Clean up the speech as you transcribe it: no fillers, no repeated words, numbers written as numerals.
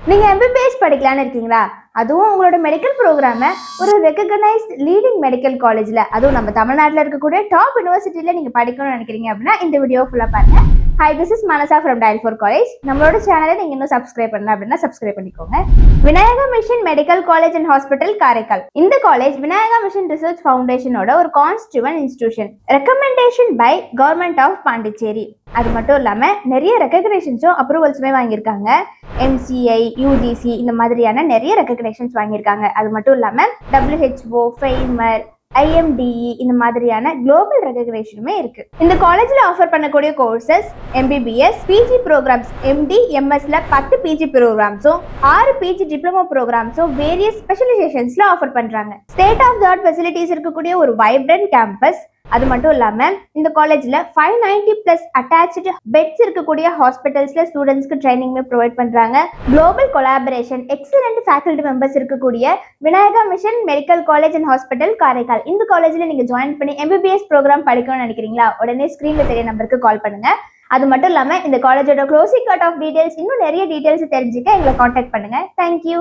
நீங்க எம்பிபிஎஸ் படிக்கலான்னு இருக்கீங்களா? அதுவும் உங்களோட மெடிக்கல் ப்ரோக்ராம ஒரு ரெகக்னைஸ்ட் லீடிங் மெடிக்கல் காலேஜ்ல, அதுவும் நம்ம தமிழ்நாட்டில் இருக்கக்கூடிய டாப் யூனிவர்சிட்டியில நீங்க படிக்கணும்னு நினைக்கிறீங்க அப்படின்னா இந்த வீடியோ ஃபுல்லா பாருங்க. Hi, this is Manasa from dial four college. நம்மளோட சேனலை நீங்க இன்னும் சப்ஸ்கிரைப் பண்ணல அப்படின்னா சப்ஸ்கிரைப் பண்ணிக்கோங்க. Vinayaka mission medical college and hospital Karaikal. இந்த காலேஜ் விநாயகா மிஷன் ரிசர்ச் ஃபவுண்டேஷனோட ஒரு constituent institution. Recommendation by government of Pondicherry. அது மட்டும் இல்லாம நிறைய ரெகக்னேஷன்ஸும் அப்ரூவல்ஸுமே வாங்கியிருக்காங்க. எம்சிஐ, யூஜிசி இந்த மாதிரியான நிறைய ரெகக்னேஷன்ஸ் வாங்கியிருக்காங்க. அது மட்டும் இல்லாம WHO, ஃபெய்மர், IMDE இந்த மாதிரியான குளோபல் ரெகக்னேஷனுமே இருக்கு. இந்த காலேஜ்ல ஆஃபர் பண்ணக்கூடிய courses MBBS, PG programmes, MD, MSல 10 பிஜி ப்ரோக்ராம்ஸும் 6 பிஜி டிப்ளமோ ப்ரோக்ராம்ஸும் வேரியஸ் ஸ்பெஷலைசேஷன்ஸ்ல ஆஃபர் பண்றாங்க. State of the art facilities இருக்கக்கூடிய ஒரு வைப்ரண்ட் கேம்பஸ். அது மட்டும் இல்லாம இந்த காலேஜ்ல 590+ அட்டாச்டு பெட்ஸ் இருக்கக்கூடிய ஹாஸ்பிட்டல்ஸ்ல ஸ்டூடெண்ட்ஸ்க்கு ட்ரைனிங்மே ப்ரொவைட் பண்றாங்க. Global collaboration, excellent faculty members இருக்கக்கூடிய Vinayaka mission medical college and hospital Karaikal. இந்த காலேஜ்ல நீங்க ஜாயின் பண்ணி எம்பிபிஎஸ் ப்ரோக்ராம் படிக்கணும்னு நினைக்கிறீங்களா? உடனே ஸ்கிரீன்ல தெரிய நம்பருக்கு கால் பண்ணுங்க. அது மட்டும் இல்லாம இந்த காலேஜோட க்ளோசிங் கட் ஆஃப் டீடைல்ஸ், இன்னும் நிறைய டீடைல்ஸ் தெரிஞ்சுக்க எங்களை கான்டாக்ட் பண்ணுங்க. தேங்க்யூ.